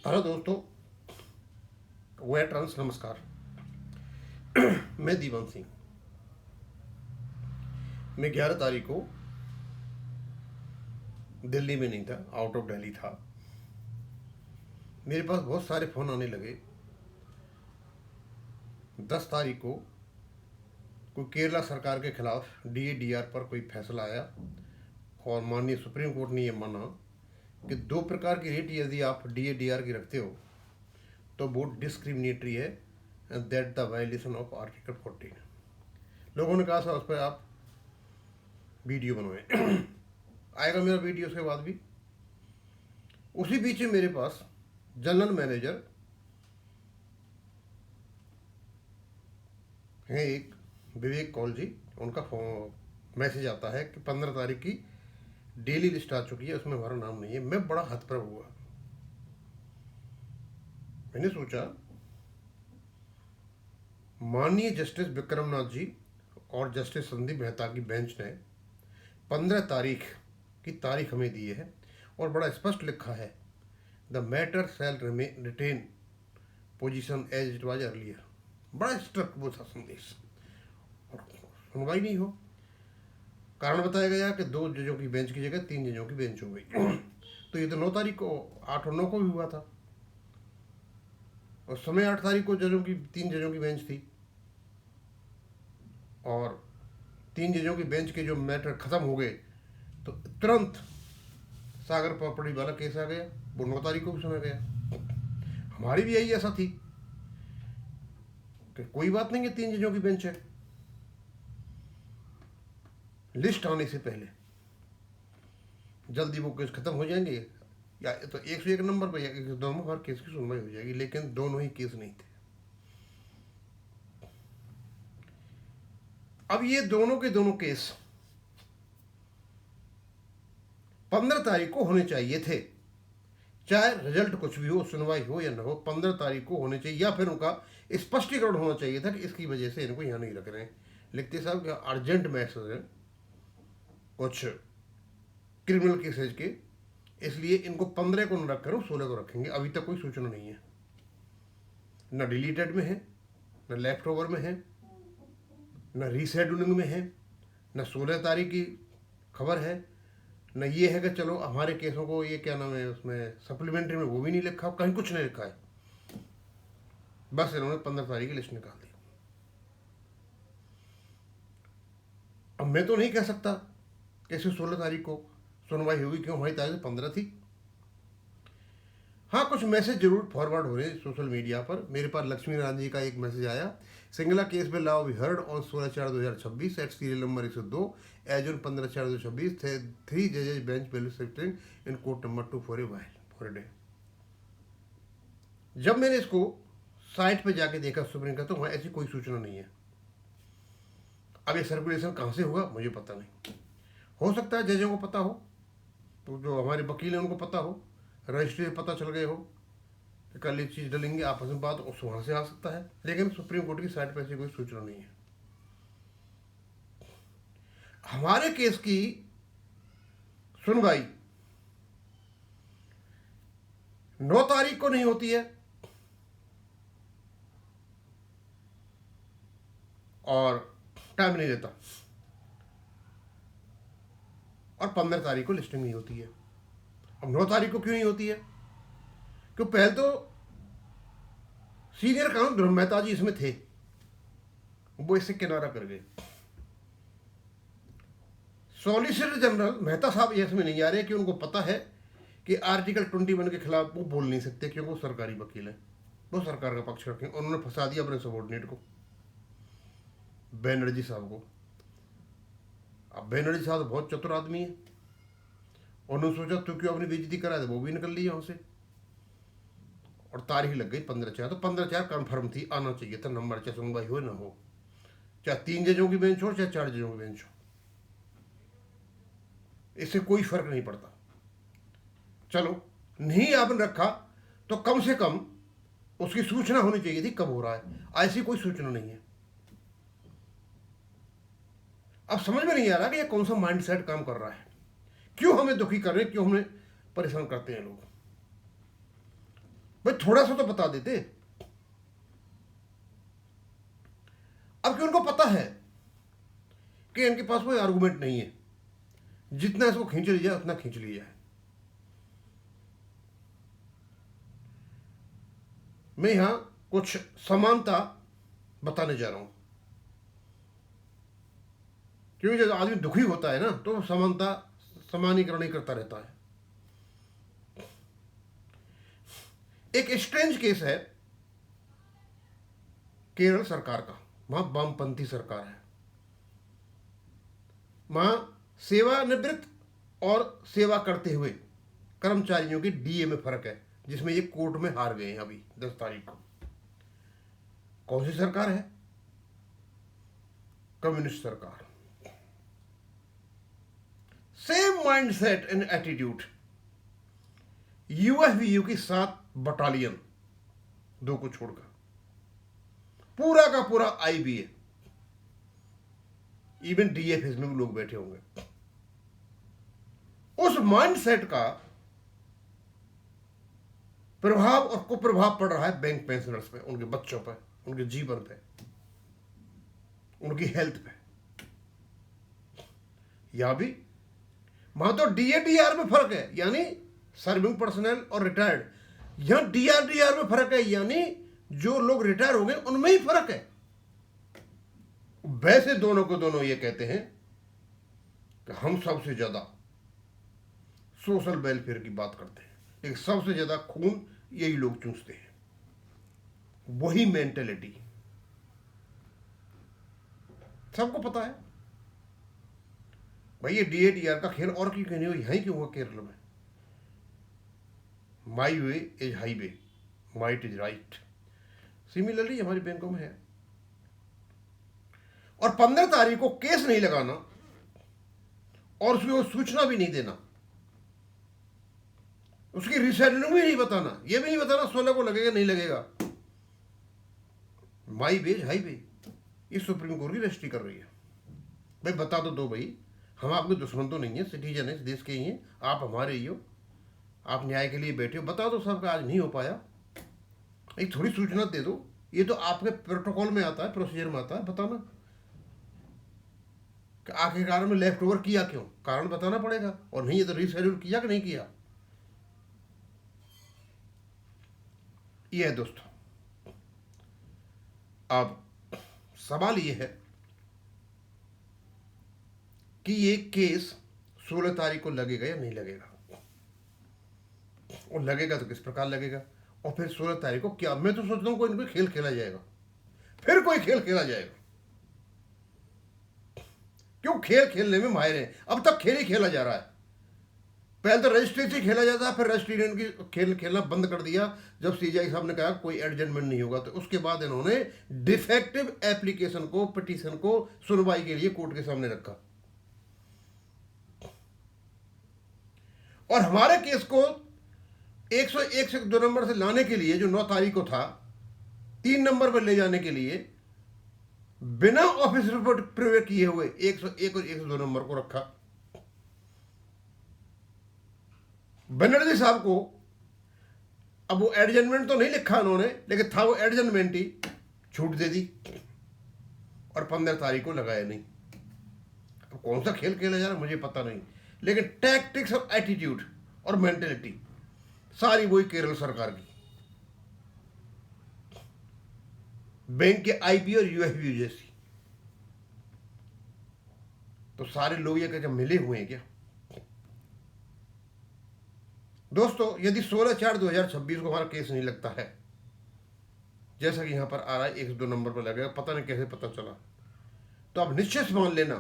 Hello दोस्तों, वे trans नमस्कार। मैं दीवान सिंह। मैं 11 तारीख को दिल्ली में नहीं था, आउट ऑफ दिल्ली था। मेरे पास बहुत सारे फ़ोन आने लगे। 10 तारीख को कोई केरला सरकार के खिलाफ डीएडीआर पर कोई फैसला आया और माननीय सुप्रीम कोर्ट ने यह माना कि 2 प्रकार की रेट यदि आप डीएडीआर की रखते हो तो वो डिस्क्रिमिनेटरी है and that the violation of article 14। लोगों ने कहा था उस पर आप वीडियो बनवाएं। आएगा मेरा वीडियो उसके बाद भी। उसी बीच में मेरे पास जनरल मैनेजर हैं एक विवेक कौल जी, उनका फोन मैसेज आता है कि 15 तारीख की डेली लिस्ट आ चुकी है, उसमें हमारा नाम नहीं है। मैं बड़ा हतप्रभ हुआ। मैंने सोचा माननीय जस्टिस विक्रमनाथ जी और जस्टिस संदीप मेहता की बेंच ने 15 तारीख की तारीख हमें दी है और बड़ा स्पष्ट लिखा है the matter shall retain position as it was earlier. बड़ा स्ट्रिक्ट वो था संदेश, और सुनवाई नहीं हो। कारण बताया गया कि 2 जजों की बेंच की जगह 3 जजों की बेंच हो गई। तो ये तो 9 तारीख को, 8 और 9 को भी हुआ था, और समय 8 तारीख को 3 जजों की बेंच थी, और 3 जजों की बेंच के जो मैटर खत्म हो गए तो तुरंत सागर प्रॉपर्टी वाला केस आ गया, वो 9 तारीख को भी सुना गया। हमारी भी यही ऐसा थी कि कोई बात नहीं है, 3 जजों की बेंच है। लिस्ट आने से पहले जल्दी वो केस खत्म हो जाएंगे, या तो 101 नंबर पर या 102 में हर केस की सुनवाई हो जाएगी, लेकिन दोनों ही केस नहीं थे। अब ये दोनों के दोनों केस 15 तारीख को होने चाहिए थे, चाहे रिजल्ट कुछ भी हो, सुनवाई हो या ना हो, 15 तारीख को होने चाहिए, या फिर उनका स्पष्टीकरण होना चाहिए था कि इसकी वजह से इनको यहाँ नहीं रख रहे हैं। लिखते साहब अर्जेंट मैसेज है कुछ क्रिमिनल केसेज के, इसलिए इनको 15 को न रख कर 16 को रखेंगे। अभी तक कोई सूचना नहीं है, न डिलीटेड में है, न लेफ्ट ओवर में है, न रीशेड्यूलिंग में है, न 16 तारीख की खबर है, न ये है कि चलो हमारे केसों को ये क्या नाम है उसमें सप्लीमेंट्री में वो भी नहीं लिखा, कहीं कुछ नहीं लिखा है। बस इन्होंने 15 तारीख की लिस्ट निकाल दी। अब मैं तो नहीं कह सकता कैसे 16 तारीख को सुनवाई होगी, क्यों हमारी तारीख 15 थी। हाँ, कुछ मैसेज जरूर फॉरवर्ड हो रहे हैं सोशल मीडिया पर। मेरे पास लक्ष्मी नारायण जी का एक मैसेज आया, सिंगला केस में लाओ be heard on 16/4/2026 at serial number 102 as on 15/4/2026 the 3 जजेज bench will sitting in court number 2 for a day. जब मैंने इसको साइट पे जाके देखा सुप्रीम का, तो वहाँ ऐसी कोई सूचना नहीं है। अब ये सर्कुलेशन कहाँ से होगा मुझे पता नहीं। हो सकता है जजों को पता हो, तो जो हमारे वकील हैं उनको पता हो, रजिस्ट्री में पता चल गए हो कि कल ये चीज़ डलेंगे, आपस में बात उस वहाँ से आ सकता है, लेकिन सुप्रीम कोर्ट की साइट पर ऐसी कोई सूचना नहीं है। हमारे केस की सुनवाई 9 तारीख को नहीं होती है और टाइम नहीं देता, और 15 तारीख को लिस्टिंग नहीं होती है। अब 9 तारीख को क्यों नहीं होती है? क्यों पहले तो सीनियर कानून ब्रह्म मेहता जी इसमें थे, वो इससे किनारा कर गए। सॉलिसिटर जनरल मेहता साहब इसमें नहीं आ रहे कि उनको पता है कि आर्टिकल 21 के खिलाफ वो बोल नहीं सकते, क्योंकि वो सरकारी वकील है, वो सरकार का पक्ष रखें। उन्होंने फंसा दिया अपने सबॉर्डिनेट को, बनर्जी साहब को। अब बनर्जी साहब तो बहुत चतुर आदमी है, उन्होंने सोचा तू क्यों अपनी बेइज्जती करा दे, वो भी निकल ली यहाँ से, और तारीख लग गई 15/4। तो 15/4 कन्फर्म थी, आना चाहिए था नंबर, चाहे सुनवाई हो ना हो, चाहे 3 जजों की बेंच हो चाहे 4 जजों की बेंच हो, इससे कोई फर्क नहीं पड़ता। चलो नहीं आपने रखा तो कम से कम उसकी सूचना होनी चाहिए थी कब हो रहा है, ऐसी कोई सूचना नहीं है। अब समझ में नहीं आ रहा कि ये कौन सा माइंडसेट काम कर रहा है, क्यों हमें दुखी कर रहे हैं, क्यों हमें परेशान करते हैं लोग। भाई थोड़ा सा तो बता देते। अब कि उनको पता है कि इनके पास कोई आर्गुमेंट नहीं है, जितना इसको खींच लिया जाए उतना खींच लिया है। मैं यहां कुछ समानता बताने जा रहा हूं, क्योंकि जब आदमी दुखी होता है ना तो समानता समानीकरण ही करता रहता है। एक स्ट्रेंज केस है केरल सरकार का। वहां वामपंथी सरकार है। वहां सेवानिवृत्त और सेवा करते हुए कर्मचारियों की डीए में फर्क है, जिसमें ये कोर्ट में हार गए हैं अभी 10 तारीख को। कौन सी सरकार है? कम्युनिस्ट सरकार। Same mindset and attitude. UFVU की 7 बटालियन, 2 को छोड़कर पूरा का पूरा आईबीए, इवन डीएफएस में भी लोग बैठे होंगे। उस माइंडसेट का प्रभाव और कुप्रभाव पड़ रहा है बैंक पेंशनर्स पे, उनके बच्चों पे, उनके जीवन पे, उनकी हेल्थ पे। यहां भी वहां तो डीएडीआर में फर्क है, यानी सर्विंग पर्सनल और रिटायर्ड। यहां डीआरडीआर में फर्क है, यानी जो लोग रिटायर हो गए उनमें ही फर्क है। वैसे दोनों को दोनों ये कहते हैं कि हम सबसे ज्यादा सोशल वेलफेयर की बात करते हैं, लेकिन सबसे ज्यादा खून यही लोग चूसते हैं। वही मेंटेलिटी सबको पता है। भाई ये डीएडीआर का खेल और क्यों नहीं हो, यहीं क्यों हुआ केरल में? My way is highway, might is right. Similarly हमारी बैंकों में है। और 15 तारीख को केस नहीं लगाना और उसको सूचना भी नहीं देना, उसकी रिसेटलमेंट भी नहीं बताना, यह भी नहीं बताना 16 को लगेगा नहीं लगेगा। माई वेज हाईवे, ये सुप्रीम कोर्ट की रजिस्ट्री कर रही है। भाई बता दो भाई, हम आपके दुश्मन तो नहीं है, सिटीजन है, इस देश के ही हैं, आप हमारे ही हो, आप न्याय के लिए बैठे हो। बता दो सबका आज नहीं हो पाया, एक थोड़ी सूचना दे दो। ये तो आपके प्रोटोकॉल में आता है, प्रोसीजर में आता है, बताना कि आखिरकार में लेफ्ट ओवर किया क्यों, कारण बताना पड़ेगा। और नहीं ये तो रिशेड्यूल किया कि नहीं किया। ये है दोस्तों। अब सवाल ये है कि ये केस 16 तारीख को लगेगा या नहीं लगेगा, और लगेगा तो किस प्रकार लगेगा, और फिर 16 तारीख को क्या, मैं तो सोचता हूं कोई खेल खेला जाएगा, फिर कोई खेल खेला जाएगा। क्यों? खेल खेलने में माहिर है, अब तक खेल ही खेला जा रहा है। पहले तो रजिस्ट्री से खेला जाता है, फिर रजिस्ट्री ने इनकी खेल खेलना बंद कर दिया जब सीजीआई साहब ने कहा कोई एडजमेंट नहीं होगा। तो उसके बाद इन्होंने डिफेक्टिव एप्लीकेशन को, पिटीशन को सुनवाई के लिए कोर्ट के सामने रखा, और हमारे केस को 101 से 2 नंबर से लाने के लिए, जो 9 तारीख को था, 3 नंबर पर ले जाने के लिए बिना ऑफिस रिपोर्ट प्रिवेयर किए हुए 101 और 102 नंबर को रखा। बनर्जी साहब को अब वो एडजमेंट तो नहीं लिखा उन्होंने, लेकिन था वो एडजमेंट ही, छूट दे दी और 15 तारीख को लगाया नहीं। अब कौन सा खेल खेला जा रहा है मुझे पता नहीं, लेकिन टैक्टिक्स और एटीट्यूड और मेंटेलिटी सारी वही केरल सरकार की। बैंक के आईपी और यूएफबी जैसी। तो सारे लोग ये कहकर मिले हुए हैं क्या? दोस्तों यदि 16/4/2026 को हमारा केस नहीं लगता है, जैसा कि यहां पर आ रहा है 102 नंबर पर लगेगा, पता नहीं कैसे पता चला, तो आप निश्चित मान लेना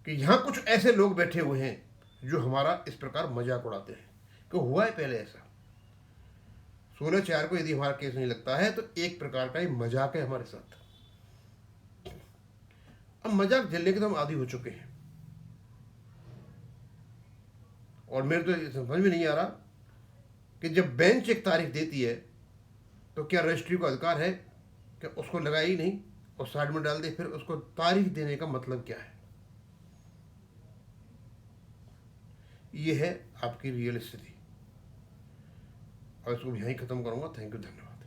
कि यहां कुछ ऐसे लोग बैठे हुए हैं जो हमारा इस प्रकार मजाक उड़ाते हैं। कि हुआ है पहले ऐसा, 16/4 को यदि हमारा केस नहीं लगता है तो एक प्रकार का ये मजाक है हमारे साथ। अब मजाक झेलने के तो हम आदी हो चुके हैं, और मेरे तो समझ में नहीं आ रहा कि जब बेंच एक तारीख देती है तो क्या रजिस्ट्री को अधिकार है कि उसको लगाए ही नहीं और साइड में डाल दे, फिर उसको तारीख देने का मतलब क्या है? ये है आपकी रियल स्थिति। और इसको भी यहीं ख़त्म करूँगा। थैंक यू, धन्यवाद।